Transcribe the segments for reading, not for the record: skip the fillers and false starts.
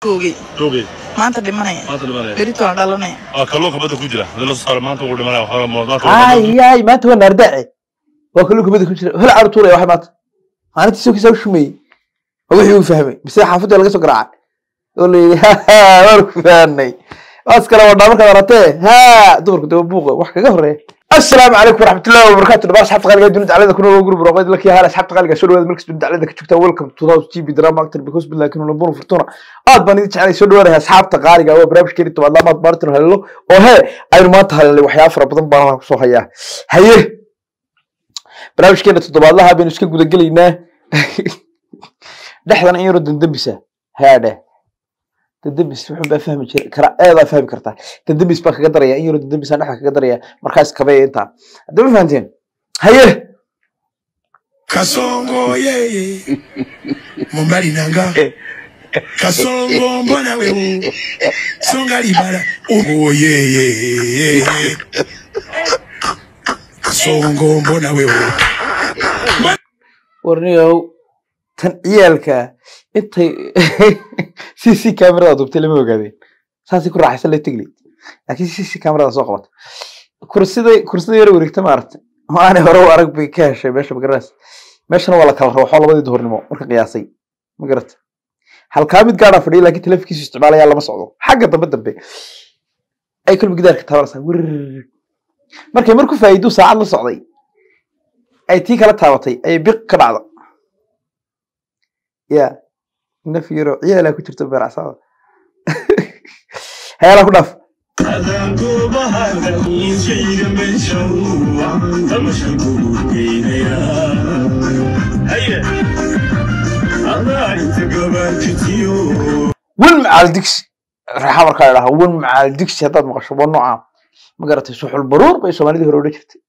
توقي ما أنت اللي مني بريتو على لوني كلوك بدك كجرة ده صار ما أنت قول لي ما موضوع هاي ما أنت وين أردعي وكلوك بدك كجرة هلا على طول يا واحد مات أنا تسوي كسر شمي هو يفهمي بس حافظ ولا قصة قراءة يقول لي ها ورك فاني أذكر والله مركز رتيه ها دورك دوبوقه وحكي قهرة السلام عليكم ورحمة الله وبركاته بس حفظ غالي جدا على ذاك كنا جروب رقيد لك يا هلا حفظ غالي شو مركز جدا على ذاك شفت ويلكم تو تي بي دراما أكتر بكوس بالله كنا نبون فرطونا بني على شو دوره أصحاب تقاري أو برامج كده تبغى ما تبارتر هلو وهي أي ما تهل وحياة فربنا بارك صحيح هيه برامج كده تبغى الله بينشكل قد قلينا دحضن يرد ندبسه هذا تدبس وحب أفهم كرا أيضا أفهم كرتا تدبس بقى قدر يا يرد تدبس أنا حق قدر يا مركز كبير أنت دبي فهمتين هيه كاسونغو يي مبالي نانغا كاسونغو mbona wewe songa libala oh yeye كاسونغو mbona wewe ورنيو تنعيالك انت سي كاميرا دوبتي لما وقاعدين ساسي كل راح يسلي التقليد لكن سي كاميرا سوقت كرسي يرو وريكتا مارت ما انا هرو ارق بكاش باش بقراس ماشنا ولا كلا روح ولا بدي دهورنمو marka qiyaasay ma garat halka mid gaar ah fadhiyo laakiin telefonkiisa isticmaalaya lama socdo xagga dambe ay kulmi gidaarka tabarsan wir markay markuu faa'iido saacad la socday ay tii kala taabatay ay biq ka dhacdo يا نفيرو عيالها كنت تبرع صار هيا كنا في وين مع الدكس راح أمر كله وين مع الدكس هذا مقشبه نوعه ما قرأت يسوح البرور بيسواني ده هرودي شفت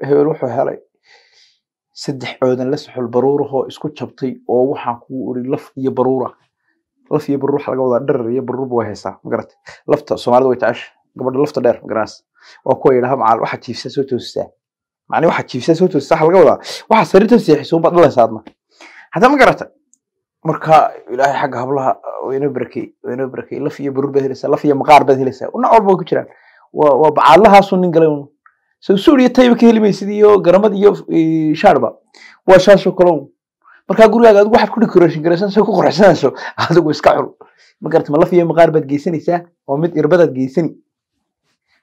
هيروحوا هلاي saddex coodan la saxul baruur oo isku jabtay oo waxa ku uri laf iyo baruura waxa laga wada dhar iyo baruur buu haysaa ma garatay lafta Soomaalidu way taash gabadha lafta dheer garaas oo ku yiraahdo macal waxa jiifsa soo toostaa macni waxa jiifsa soo toostaa laga wada waxa sariirta seexiso badlaysaadna hada ma garatay marka ilaahay xaq hablaha wayna barakay laf iyo baruur bad helaysaa laf iyo maqaar bad helaysaa una walba ku jiraan waa bacaalaha sunin galay سوريا تايب كهلمي سيديو غرامد iyo shaarba waa shaasho kalow marka guriga aad wax ku decoration garaysan soo ku qorxsanayso adigu iska xul ma gartay ma la fiye maqaar bad geysanaysa oo mid irbadad geysani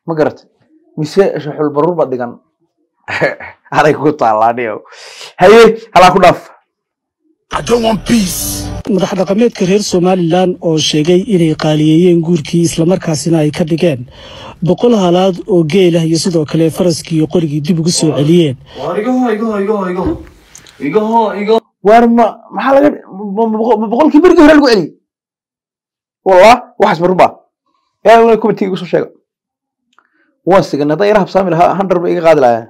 ma gartay mise shaxul baruur bad dhigan aray ku taalaaniyo haye hala ku dhaaf I don't want peace madax dhaqameedka reer Somaliland oo sheegay inay qaaliyeen guurkii isla markaasina ay ka dhigeen boqol halaad oo geel ah iyo sidoo kale faraskii iyo qorigii dib ugu soo celiyeen igo warma maxaa laga boqolkii bariga hore lagu celi wallah waxas marba yaa la committee ugu soo sheegay wasiga nadayra habsaami laha 100 ba iga qaadi lahaa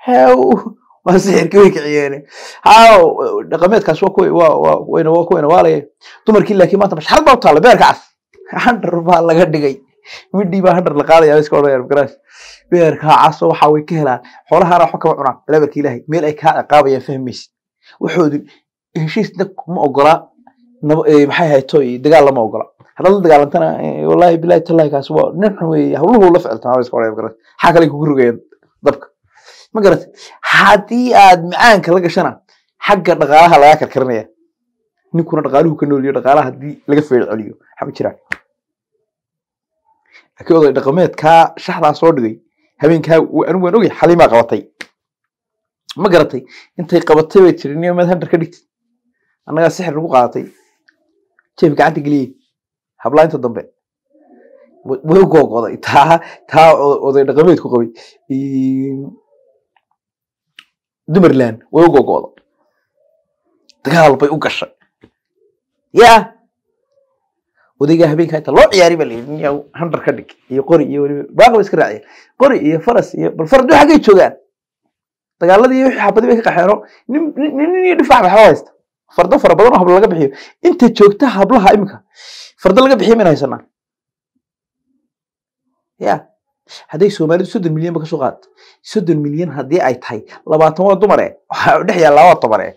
how وسحركي ويكعياني هاو dhaqameedkaas waa kuwayna waalay dumarkii laakiin maanta mashxal baa taala beerkaas 100 baa laga dhigay midii baa 100 la qaadaya iska oranayaan garaas beerka caso waxa way ka helaan xoolaha waxa ka cunaan leberkii ilaahay meel ay ka qaabaya fahmaysi wuxuu heshiisna ma ogola maxay hayto dagaal lama ogola hadal dagaalantana wallahi billahi tallahi kaas waa nin way hawluhu la ficiltaan iska oranayaan garaas xaq kale ku gurugayeen dabka ما قرأت حتى عاد معانك لقى شنا حق الرجالها لا يأكل كرنيه نكون الرجالو كانوا اللي الرجالها دي لقى في العليو حبيت شراك أكيد الرقمات كا شحنة صوري هبين كا وأنا ونوي حليمة قبطي ما قرأتي أنت قبطي وتريني ما تهدر كريت أنا قاعد سحر وقاطي كيف قاعد تقولي هبلا أنت ضمبي وهو قاضي تا وذي الرقمات كوقوي دمرلان ويوقو قوضا دقال بي وقشا يا وديقا هبين كايتا لو عياري بالي يو هندر كدك يقوري يو باقا بسكر عيال قوري يو فرس بالفرد دو حقا يتشوغان دقال لدي يوحي حابدي بيكا قحيرو نين يدفع بحوايست فردا فربضان هبلا لقا بحيو انت تشوغتا هبلها امكا فردا لقا بحيو من هايسانا يا هذي سومالي 60 مليون بك سوقات 60 مليون هدي اي تahay 20 waa dumar waxa u dhaxyaa 2 dumar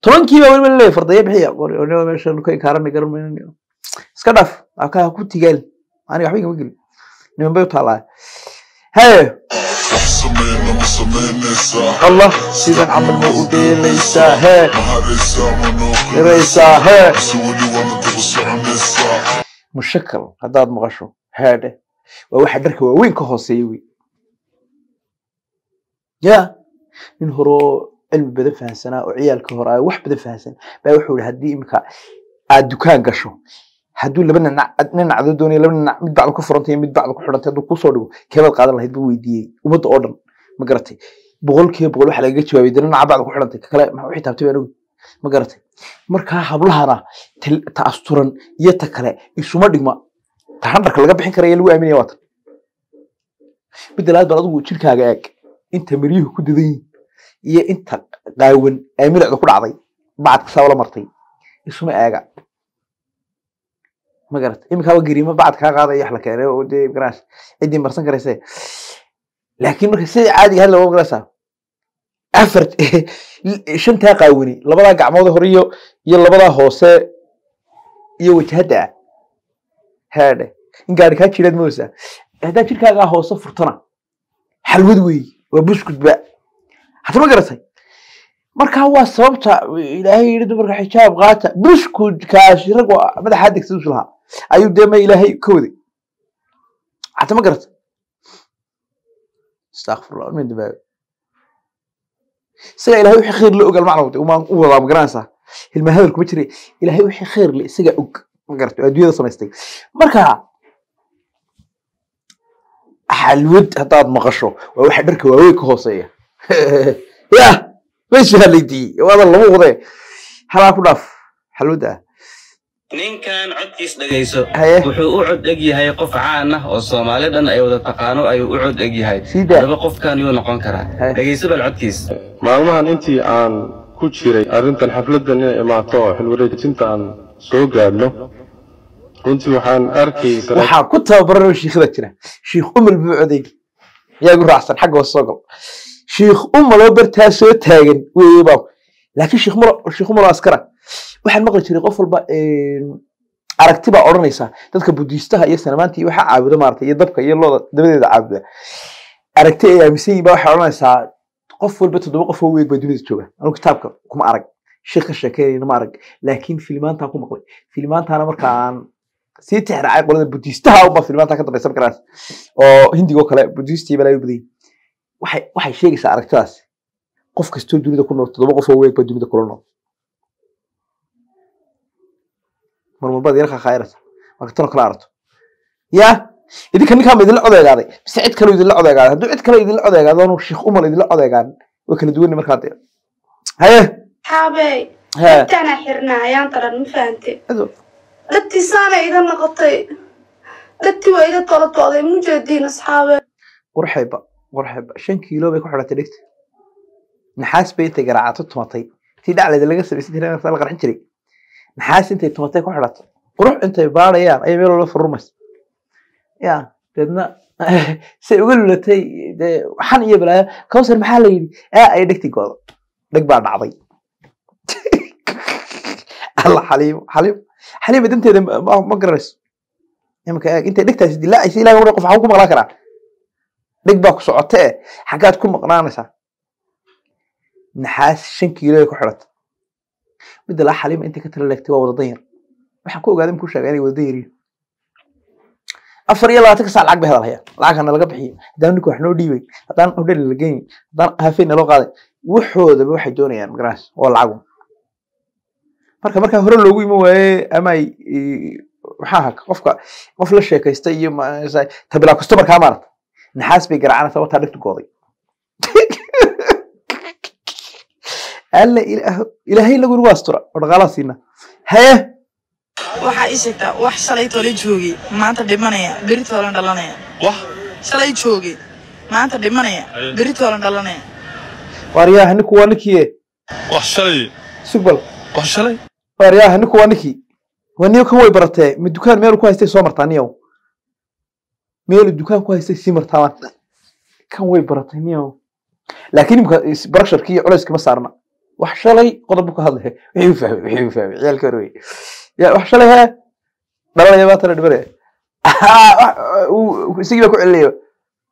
طبعا كيف أول من اللي فرضيه بحية وأنا ماشي إنه كي كارن نقرب مني سكدف أكاه كنت قال أنا أحبك بقول نيم بيو طالع هاي الله سيدنا عمل موجودي ليس هاي ليس هاي مشكل هذا مغشو هذا وواحد درك وين كهوسيوي يا من هرو علم بدن فهسنا وعيالك هراي wax badan fahasan baa wuxuu hadii imka aad dukaan gasho haduu labana nacdo doonay labana mid bacd ku furantay mid bacd ku xirantay haduu ku soo dhigo keebad qaadan lahayd buu weydiiyay umada oo dhan ma garatay boqolkiiba boqol waxa laga jawaabay dana bacd ku xirantay kale ma wixii taabtay baan ma garatay marka hablahana ta asturan iyo ta kale isuma dhigma ta handarka laga bixin karayo lagu aaminay waata bidalaad bal adigu jirkaaga eeg inta mariyuhu ku dadan iyo inta qaawan ay milcdu ku dhacday baad ka sawla martay isuma eega ma garat imika waa gariima baad ka qaaday wax la keenay oo de garaas cidii marsan karaysay laakiin marka si caadi ah loo garaasa afart shanta qaawani labada gacmood hore iyo labada hoose iyo wajhada haade in gaari ka jireed moosa hada jirkaaga hoose furtana xalwad weey waa buskud ba hatta ma garatay marka waa sababta ilaahay yiri marka xijaab qaata buskud kaashi rag madaxa digsiis laha ayuu deemay ilaahay ka waday hatta ma garatay astaghfirullah min dibaa isaga ilaahay wixii khayr la ogal macnaheedu uma u wada magaranaysa ilma hadal kuma jiray ilaahay wixii khayr la isaga og ma garatay adduunyada samaystay marka حلوت هذا مغشو وواحد درك واويك هوسيه يا ماشي هاليدي والله لو وضع هلا كداف حلوده nin kan codkiis dhageyso wuxuu u cod eg yahay qof caan ah oo Soomaalidan ay wada taqaano ay u cod eg yahay laba qofkan uu noqon kara dhageyso bal codkiis maalmahan intii aan ku jiray arintan xafladan inay imaato xilwareejinta aan soo gaadno runtii waxaan arkaysaa waxa ku tababaray sheekhada jira sheekh umul buucday iyagu raacsan xaq wasaqal sheekh umul bartaa soo taagan weeyba laakiin sheekh umul askara waxaan maqli jiray qof walba aragti baa oranaysa dadka budiistaha iyo sanamaantii waxa caabudo maartay iyo dabka iyo looda dabadeeda caabuda aragti ay aaminsan baa waxa oranaysa qof walba 7 qof oo weeg baa dunida jooga anu kitaabka kuma arag sheekha sheekeeyna ma arag laakiin filmaanta ku maqlay filmaantana markaan si tixraacay qolada budiistaha oo filmaanta ka dambaysan karaas oo hindiga kale budiistii balay baday waxay sheegaysaa aragtidaas qof kasto dunida ku nool 7 qof oo weeg baa dunida ku nool marmar yarka khayrat marka tan kala arto ya idinka ninka ma idin la odeegaaday bise cid kale idin la odeegaaday haduu cid kale idin la odeegaado inuu sheekh umar idin la odeegaan way kala duwan marka hadda haye xaabay tana xirna ayaan taran ma fahamtay dadti saana idan noqotay dadti way idan tolotooday mujeediin asxaabe qurxayba 5 kiilo bay ku xidhatay dhigta naxaas bay intay garaacato tumatay tii dhacleed laga sameeyay inta la qarxin jiray naxaas intay tumatay ku xidhatay qurux intay baarayaan ay meel la furmas ya dadna say uga lulatay waxan iyo balaa kawsar maxaa la yiri ay dhigtay goodo dhig baa dhacday الله حليم انت ما قررس انت دغتاس دلاعيس الى ورقف waxaa ku maqla kara dhig baa ku socotay xagaad ku maqnaanaysa naxaas 5 kiilo ku xirata mid la xaliim inta ka talagtay waa wada dayr waxaan ku ogaaday ku sheegay inay wada dayr afar iyo 20 saac lacag bahadalaya lacagna laga bixiyo hadaan ninku wax noo dhiibay hadaan hodhel la geeyay hadaan hafeen loo qaaday wuxooda waxay doonayaan magaraas oo lacag marka hore loogu imo waayay ama waxa qofka qof la sheekaystay iyo tabla customer ka maarta naxaas bay garaacana sababta dhigtu gooday alla ilaahay lagu waastura dhaqaalaasina haye waxa isagta wax shalay tole joogi maanta dhimanaya bari toolan dhalanaya wax shalay joogi maanta dhimanaya bari toolan dhalanaya wariyaha ninku waa ninkii wax shalay sugbal wax shalay wariyaha ninku waa ninkii waniyo kan way baratay mid dukaan meel ku haystay soo martaaniyo meel dukaan ku haystay si martaan kan way baratay niyo laakiin imka barasharkii culayska ma saarna وحشلي قضبك هذا يفهم عيال كروي يا وحشلي ها دلا يا باتر دبره وسيجي بكو عليه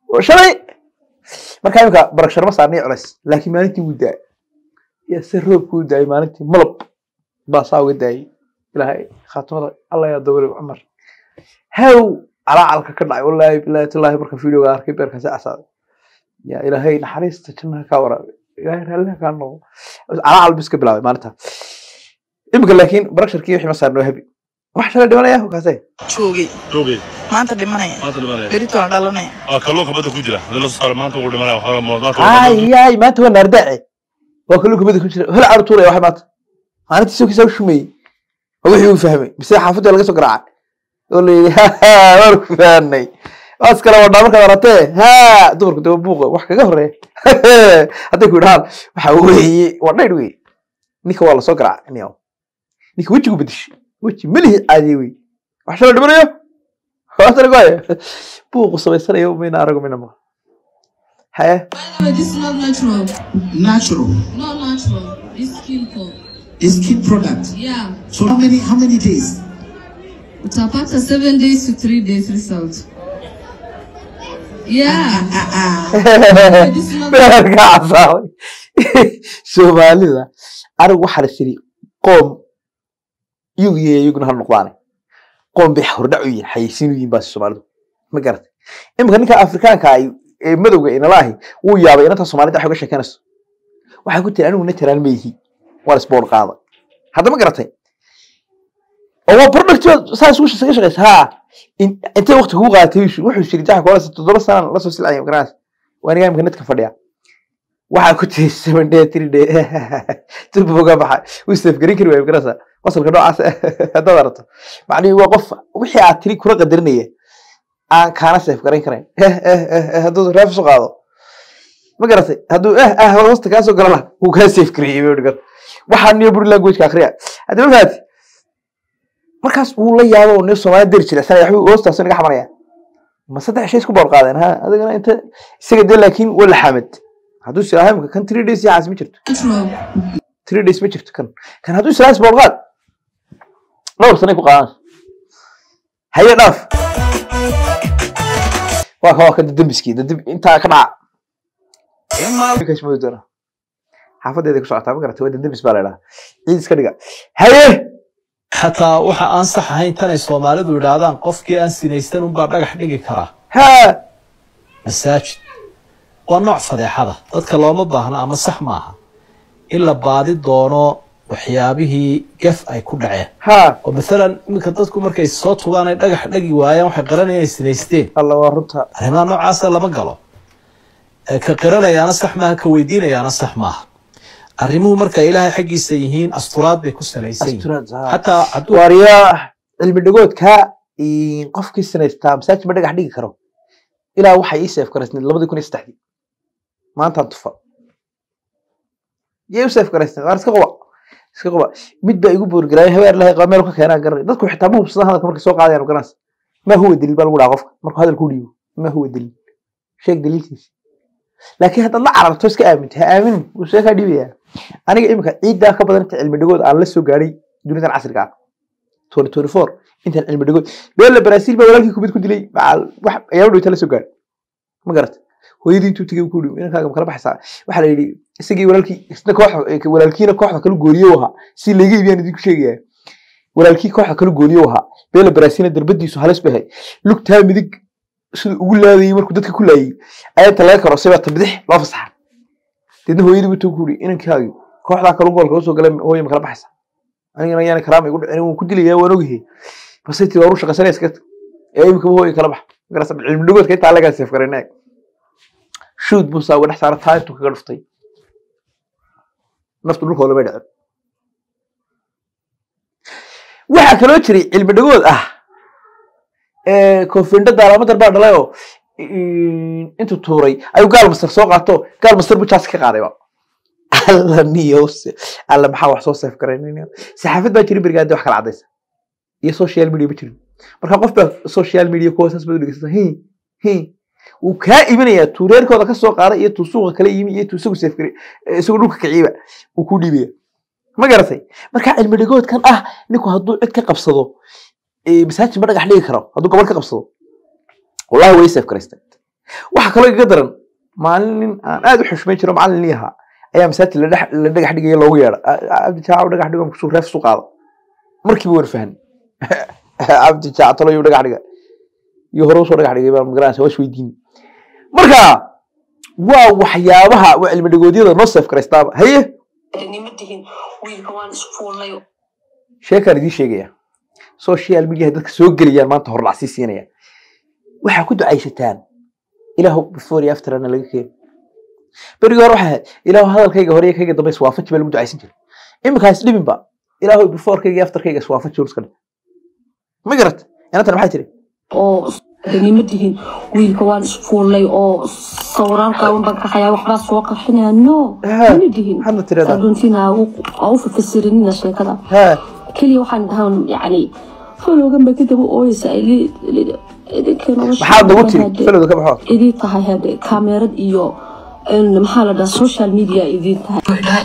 وحشلي marka imka barakshar ma saarnay culays laakiin maalintii uu daay ya sirroob ku daay maalintii malab ba saaw daay ilaahay khaatamada Allah ya dawlad Umar haw ala alka ka dhacay wallahi billahi marka fiidiyoga arkay beerka saacad ya ilaahay naxariista jannaha ka wara ilaahay raalliha ka noqo ala albiska bilaabay maalinta imka laakiin baraksharkii wixii ma saarnay habi wax shala dhimanaya kaasay joogay maanta dhimanaya berito dhalanaya kalluunka badda ku jira la soo maanta ugu dhimanaya waxa moodato ay maanta waa nardaaci waa kalluunka badda ku jira hal artuur ay wax maanta maalintii soo kiisaw shumay wixii uu fahmay bise xaafadda laga soo garaacay oo leeyahay war ku faanay askara wada marka waratee dumarku daba buuqa wax kaga horeey haday ku dhaal waxa weeye wadhay weey ninka waa la soo garaacay ninka wajigu bedeshay وجه مليه عادي وحشة الدبرية خلاص أنا قاية بوق صبي يوم من أرجو من ما هيا This is not natural. Natural. Not natural. It's chemical. It's skin product. Yeah. So how many days? It's about 7 days to 3 days result. Yeah. This is not natural. Somali ذا أرجو حرسري قوم يجون هالنقطان قوم بحردعين حيسينين بس الصومالي ما قرت إما كان كأفريقيا كاي مدوجة إن الله ويا بينا الصومالي ده حاجة شكنس واحد قلت أنا ونتر الميهي ولا سبور قاضي هذا ما قرته هو برودكت ساس وش سكش أنت وقت هو قاتيش وح الشركة تاعك ولا $6 سنة لا سوسي العين كناس وأنا جاي ممكن نتكفى واحد كنت 7 day 3 day تبغى بحر ويستفكرين كده ويبكرسها وصل كده عس هذا درته معني وقف وحي عتري كرة قدرنيه كان استفكرين كرين هذا رافع صقاضه ما قرأت هذا هو وسط كاسو قرلا هو كان استفكرين يقول waxaan iyo buri language ka akhriya hada ma faati markaas uu la yaabo inuu Soomaali dir jiray sax uu hoostaas naga xamaraya ma saddex shay isku boor qaadeen adigana inta isaga dee laakiin wala xamad haduu shiraahimka kan 3 days yaas ma jirto 3 days ma jirto kan haduu shiraahis boor qaad dhowr sano ku qaadan haye dhaaf waa ka dambiski inta ka dhaca kaas ma doona xaafadeeda ku socotaa ma garatay wada dambis baa leedahay ciid iska dhiga haye xataa waxa aan sax ahayn tan ay Soomaalidu yiraahdaan qofkii aan sinaysan un baa dhagax dhigi kara masaajid waa nooc fadeexada dadka looma baahna ama sax maaha illa baadi doono waxyaabihii gaf ay ku dhaceen oo midalan iminka dadku markay soo tugaan ay dhagax dhigi waayaan waxay qaranayaan sinaysteen alla waa runta arrimaha noocaas lama galo ka qiranayaana sax maaha ka weydiinayaana sax maaha arrimuhu marka ilaahay xaqiisa yihiin asturaad bay ku salaysan hatta wariya cilmi dhigoodka qofkii sinaystaa masaajid ma dhagax dhigi karo ilaa waxa ii safe karaysnay 2003 maanta tufa yeeyo safe karaysnay war iska qaba mid baa igu boorgalay habeer lahay qameel ka keenaa garay dadku xitaa ma hubsada hadalka markay soo qaadayaan garaas ma huwa daliil baa lagu dhaca qofka markuu hadal ku dhiibo ma huwa daliil sheeg daliilkiisa laakiin hadda la cararto iska aaminta aamin uu sheeka dhibaya aniga imika ciidda ka badan inta cilmi dhigood aan la soo gaaray dunida casriga ah 2024 inta cilmi dhigood beel Brazil baa walaalkii kubad ku dilay wax ayaa dhawta la soo gaaray ma garat hooyadii intuu tagay ku dhigay inaga kala baxsaa waxa la yiri isagii walaalkii isna walaalkiina kooxda kala gooliyo waxa si leega iibiyaan idinku sheegaya walaalkii kooxda kala gooliyo waxa beel Brazil darbadiisu halis bahay lugtaa midig sida ugu laadayay markuu dadka ku laayay ayta laga karo sida tabdix loo fasax tidna hooyadii intuu ku dhigay inankaagu kooxda kala goolka soo galay hooyay ma kala baxsaa aniga ayaan karaam igu dhicin uu ku dilay waan ogahay basaytii waru shaqasanay iska imka hooyay kala bax garas cilmi dhigoodka inta laga safe gareynay shoot buusa wada saartaa intuu kaga dhuftay naftu dhulka wala dhacay waxa kale oo jiray cilmi dhigood ah koofindada daalama darbaa dhalayo intuu tuuray ayuu gaal masar soo qaato gaal masar buu jaas ka qaaday ba alla niyos alla maxaa wax soo safe gareynay saxaafad baa jiray birgaad wax kala cadaysa iyo social media ba jiray marka qof baa social media ku hoos baa dhigaysa وكا إبنية تورير كذا كسر قارئ يتوسوق كليمي يتوسوق سفكري سوق لوك كعيبة وكودي بيه ما قرأتي مركع المدرجات كان نكو هدو عد كقبصده بس هاتش مرة حليه كرا هدو قبل كقبصده والله هو يسف كريستن وحكى لك قدرا معلن أنا أدو حش ما يشرب معلن ليها أيام سات اللي دق حد يجي لو غير عبد الشاع ودق حد يقوم كسور نفسه قاضي مركب ورفهن عبد الشاع طلع يودق حد يهرس ودق حد يجي بالمجران وش ويدين مركا واو وحيابها والمدرجودية نصف كريستان هي إني مدهن ويكون سفولي sheekar idii sheegaya social media dadka soo galiyaan maanta hor lacsiisinaya waxa ku ducaysataan ilaahu before iyo after ana laga keen bariga hore waxa ilaahu hadalkayga hore kayga dambe iswaafaji baa lagu ducaysan jiray imikaas dhibin ba ilaahu before kayga after kayga iswaafaji iska dhig ma garat ana tan maxay tiri oo إني مدهن ويكون سفولي أو صوران قاوم بقى وحبا سوق حنا نو مدهن حنا ترى هذا فينا أو في السريرين شيء كذا كل واحد هون يعني فلو جنب كده بقول سائلي كانوا محل دوتي فلو ده كبحات إذا تهاي هذا كاميرا إيو المحل ده سوشيال ميديا إذا تهاي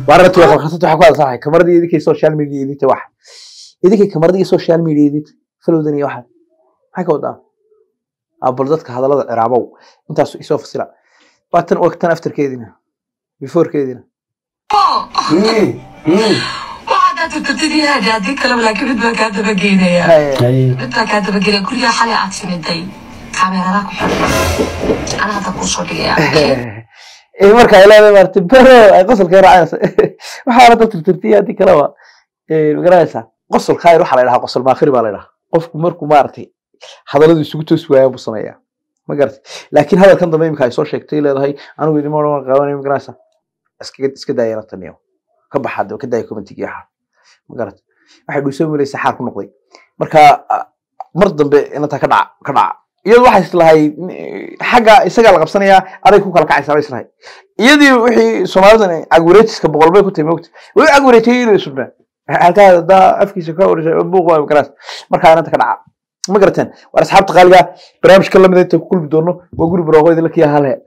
وعرفت يا خاصة حكوا صح كاميرا دي إذا كي سوشيال ميديا إذا واحد إذا كي كاميرا دي سوشيال ميديا إذا فلو دني واحد حكوا ده أبردتك هذا لا عربو أنت يسوف السلع وقتنا وقتنا أفتر كيدنا بيفور كيدنا وعادة تبتدي هذه هذيك كلام لكن بدنا كاتبة جينا يا بدنا كاتبة جينا كل حالة عكس من الدين كاميرا راكو أنا هذا قصة يا إيه مركا إلى مرت برا قصة الخير عايز وحارة تبتدي هذيك كلام الجراسة قصة الخير وحلا لها قصة ما خرب عليها قف مركو مارتي هذا الذي سكوتو سوايا بصنايع ما قرت لكن هذا كان ضمن كاي سوشيال تيل هذا هي أنا ودي مرة قوانين مقراسة اسك دايرة تنيو كب حد وكده يكون تجيها ما قرت واحد يسوي لي سحار كل نقطي مركا مرض بأن كدع يد واحد يصلها حاجة يسجل القبصانية أنا يكون كلا كعيس على يصلها يدي وحي سمعتني أقوليتش كبقولبي كنت موت وأقوليتي اللي سبنا هذا ده أفكي سكور بوقا مقراس مركا أنا كدع ما قرتين وأصحاب تقالقة برامج كلام ذي تقول بدونه وأقول بروقي ذلك يا هلا